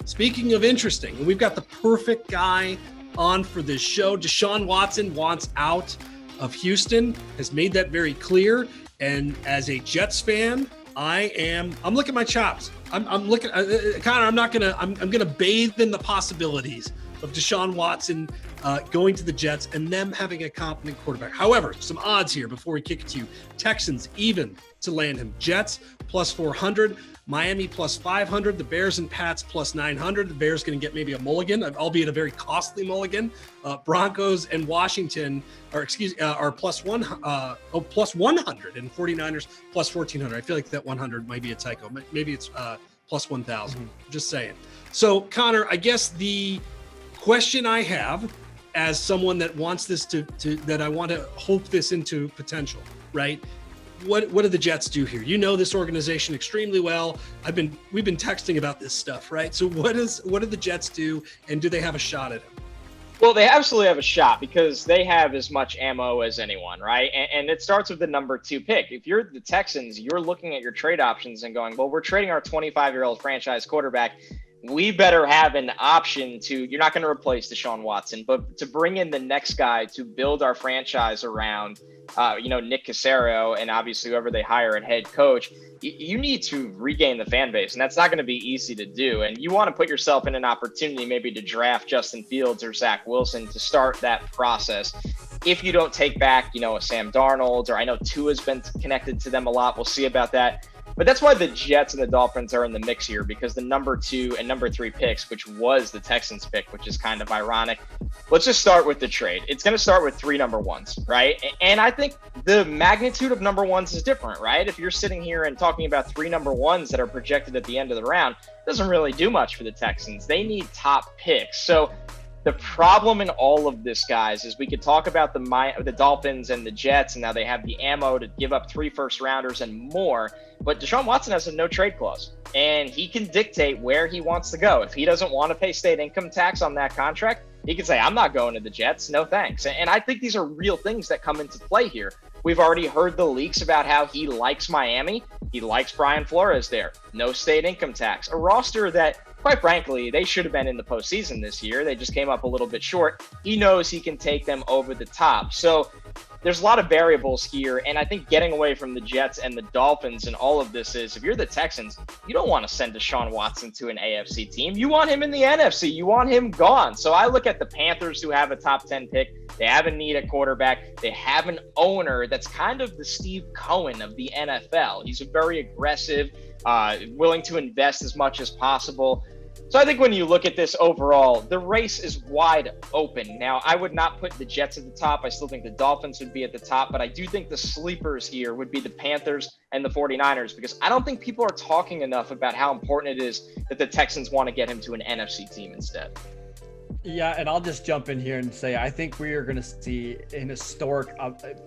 Speaking of interesting, we've got the perfect guy on for this show. Deshaun Watson wants out of Houston, has made that very clear. And as a Jets fan, I'm looking at my chops. I'm looking, Connor. I'm gonna bathe in the possibilities of Deshaun Watson going to the Jets and them having a competent quarterback. However, some odds here before we kick it to you. Texans even to land him. Jets plus 400. Miami plus 500. The Bears and Pats plus 900. The Bears going to get maybe a mulligan, albeit a very costly mulligan. Broncos and Washington are plus 100, and 49ers plus 1400. I feel like that 100 might be a typo. Maybe it's plus 1,000. Just saying. So, Connor, I guess the question I have as someone that wants this that I want to hope this into potential, right? What do the Jets do here? You know this organization extremely well. We've been texting about this stuff, right? So what do the Jets do, and do they have a shot at him? Well, they absolutely have a shot because they have as much ammo as anyone, right? And it starts with the number 2 pick. If you're the Texans, you're looking at your trade options and going, well, we're trading our 25-year-old franchise quarterback. We better have an option you're not going to replace Deshaun Watson, but to bring in the next guy to build our franchise around, Nick Caserio and obviously whoever they hire at head coach. You need to regain the fan base, and that's not going to be easy to do. And you want to put yourself in an opportunity maybe to draft Justin Fields or Zach Wilson to start that process. If you don't take back, a Sam Darnold, or I know Tua's been connected to them a lot. We'll see about that. But that's why the Jets and the Dolphins are in the mix here, because the number 2 and number 3 picks, which was the Texans pick, which is kind of ironic. Let's just start with the trade. It's going to start with 3 number 1s, right? And I think the magnitude of number 1s is different, right? If you're sitting here and talking about 3 number 1s that are projected at the end of the round, it doesn't really do much for the Texans. They need top picks. So the problem in all of this, guys, is we could talk about the Dolphins and the Jets, and now they have the ammo to give up 3 first-rounders and more. But Deshaun Watson has a no-trade clause, and he can dictate where he wants to go. If he doesn't want to pay state income tax on that contract, he can say, I'm not going to the Jets. No thanks. And I think these are real things that come into play here. We've already heard the leaks about how he likes Miami. He likes Brian Flores there. No state income tax. A roster that, quite frankly, they should have been in the postseason this year. They just came up a little bit short. He knows he can take them over the top. So there's a lot of variables here, and I think getting away from the Jets and the Dolphins and all of this is, if you're the Texans, you don't want to send Deshaun Watson to an AFC team. You want him in the NFC. You want him gone. So I look at the Panthers, who have a top 10 pick. They have a need at quarterback. They have an owner that's kind of the Steve Cohen of the NFL. He's very aggressive, willing to invest as much as possible. So I think when you look at this overall, the race is wide open. Now, I would not put the Jets at the top. I still think the Dolphins would be at the top, but I do think the sleepers here would be the Panthers and the 49ers, because I don't think people are talking enough about how important it is that the Texans want to get him to an NFC team instead. Yeah, and I'll just jump in here and say I think we are going to see an historic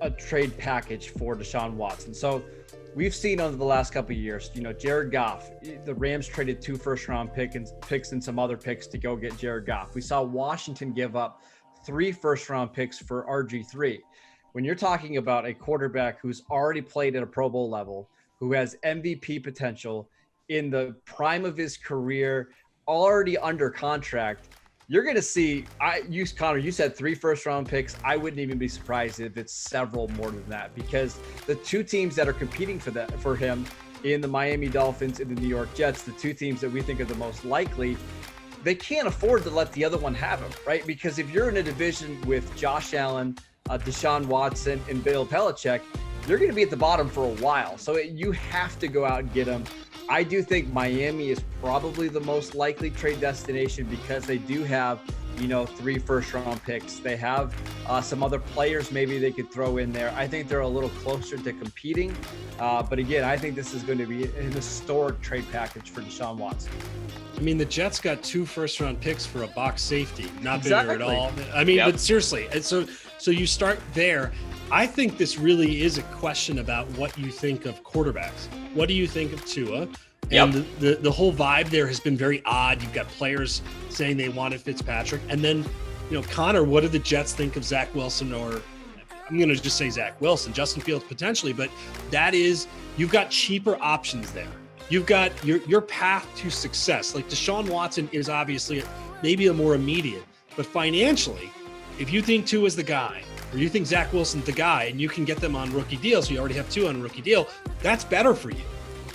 a trade package for Deshaun Watson. So we've seen over the last couple of years, Jared Goff, the Rams traded 2 first-round picks and some other picks to go get Jared Goff. We saw Washington give up 3 first-round picks for RG3. When you're talking about a quarterback who's already played at a Pro Bowl level, who has MVP potential in the prime of his career, already under contract, you're going to see, Connor, you said 3 first-round picks. I wouldn't even be surprised if it's several more than that, because the 2 teams that are competing for him in the Miami Dolphins and the New York Jets, the 2 teams that we think are the most likely, they can't afford to let the other one have him, right? Because if you're in a division with Josh Allen, Deshaun Watson, and Bill Belichick, you're going to be at the bottom for a while. So you have to go out and get him. I do think Miami is probably the most likely trade destination because they do have, 3 first-round picks. They have some other players maybe they could throw in there. I think they're a little closer to competing. But again, I think this is going to be an historic trade package for Deshaun Watson. I mean, the Jets got 2 first-round picks for a box safety. Not Exactly. bitter at all. I mean, But seriously, and so you start there. I think this really is a question about what you think of quarterbacks. What do you think of Tua? And the whole vibe there has been very odd. You've got players saying they wanted Fitzpatrick. And then, Connor, what do the Jets think of Zach Wilson, or I'm going to just say Zach Wilson, Justin Fields potentially, but that is, you've got cheaper options there. you've got your path to success. Like Deshaun Watson is obviously maybe a more immediate, but financially, if you think Tua is the guy, or you think Zach Wilson's the guy, and you can get them on rookie deals, so you already have two on a rookie deal, that's better for you.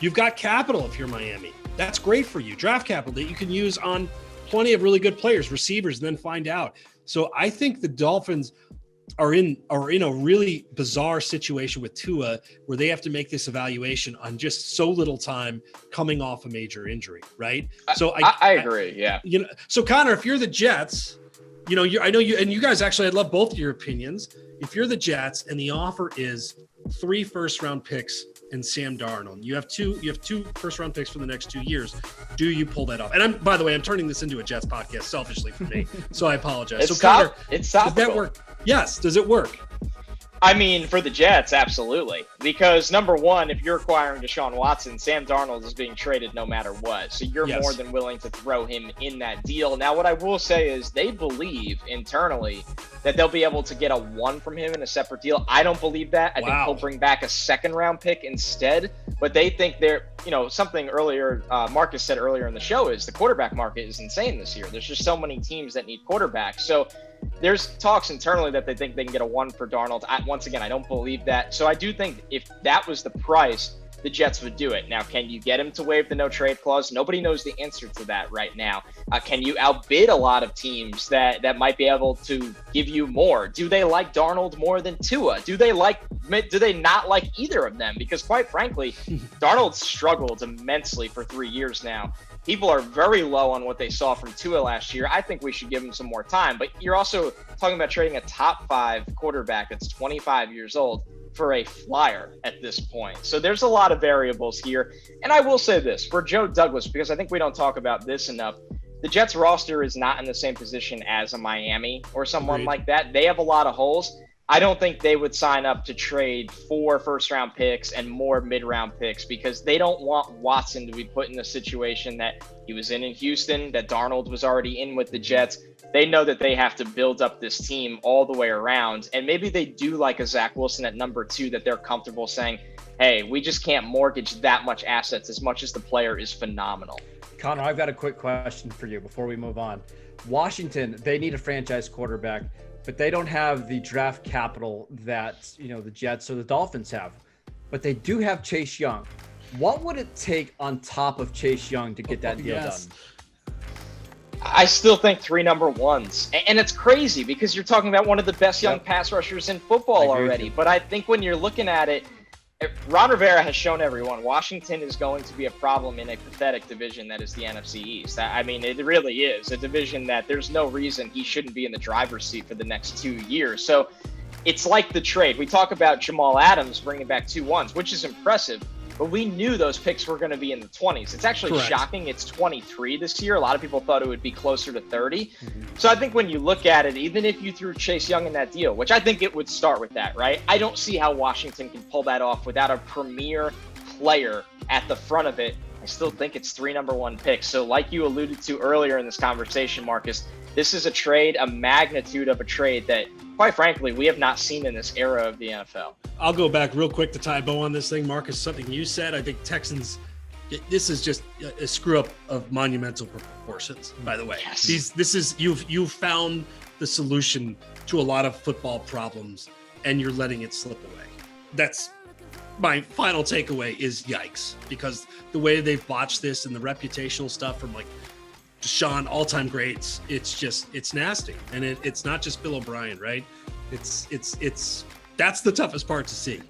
You've got capital if you're Miami. That's great for you. Draft capital that you can use on plenty of really good players, receivers, and then find out. So I think the Dolphins are in a really bizarre situation with Tua, where they have to make this evaluation on just so little time coming off a major injury, right? So I agree. Yeah. So Connor, if you're the Jets, I know you, and you guys actually, I'd love both of your opinions. If you're the Jets and the offer is 3 first-round picks and Sam Darnold, you have two first-round picks for the next 2 years. Do you pull that off? And by the way, I'm turning this into a Jets podcast selfishly for me, so I apologize. Connor, does that work? Yes. Does it work? I mean, for the Jets, absolutely. Because number one, if you're acquiring Deshaun Watson, Sam Darnold is being traded no matter what. So you're more than willing to throw him in that deal. Now, what I will say is they believe internally that they'll be able to get a 1 from him in a separate deal. I don't believe that. I think he'll bring back a 2nd-round pick instead. But they think they're, something earlier, Marcus said earlier in the show is the quarterback market is insane this year. There's just so many teams that need quarterbacks. So there's talks internally that they think they can get a 1 for Darnold. Once again, I don't believe that. So I do think if that was the price, the Jets would do it. Now, can you get him to waive the no trade clause? Nobody knows the answer to that right now. Can you outbid a lot of teams that might be able to give you more? Do they like Darnold more than Tua? Do they not like either of them? Because quite frankly, Darnold struggled immensely for 3 years now. People are very low on what they saw from Tua last year. I think we should give him some more time. But you're also talking about trading a top 5 quarterback that's 25 years old for a flyer at this point. So there's a lot of variables here. And I will say this for Joe Douglas, because I think we don't talk about this enough. The Jets roster is not in the same position as a Miami or someone like that. They have a lot of holes. I don't think they would sign up to trade 4 first-round picks and more mid-round picks because they don't want Watson to be put in a situation that he was in Houston, that Darnold was already in with the Jets. They know that they have to build up this team all the way around. And maybe they do like a Zach Wilson at number 2 that they're comfortable saying, hey, we just can't mortgage that much assets as much as the player is phenomenal. Connor, I've got a quick question for you before we move on. Washington, they need a franchise quarterback, but they don't have the draft capital that, the Jets or the Dolphins have. But they do have Chase Young. What would it take on top of Chase Young to get that deal done? I still think 3 number 1s. And it's crazy because you're talking about one of the best young pass rushers in football already. But I think when you're looking at it, Ron Rivera has shown everyone Washington is going to be a problem in a pathetic division that is the NFC East. I mean, it really is a division that there's no reason he shouldn't be in the driver's seat for the next 2 years. So it's like the trade. We talk about Jamal Adams bringing back 2 1s, which is impressive, but we knew those picks were going to be in the 20s. It's actually shocking. It's 23 this year. A lot of people thought it would be closer to 30. So I think when you look at it, even if you threw Chase Young in that deal, which I think it would start with that, right? I don't see how Washington can pull that off without a premier player at the front of it. I still think it's 3 number 1 picks. So like you alluded to earlier in this conversation, Marcus, this is a trade, a magnitude of a trade that, quite frankly, we have not seen in this era of the NFL. I'll go back real quick to tie a bow on this thing. Marcus, something you said, I think Texans, this is just a screw up of monumental proportions, by the way. Yes. This is, you've found the solution to a lot of football problems and you're letting it slip away. That's my final takeaway is yikes, because the way they've botched this and the reputational stuff from like Deshaun, all-time greats, it's nasty. And it's not just Bill O'Brien, right? That's the toughest part to see.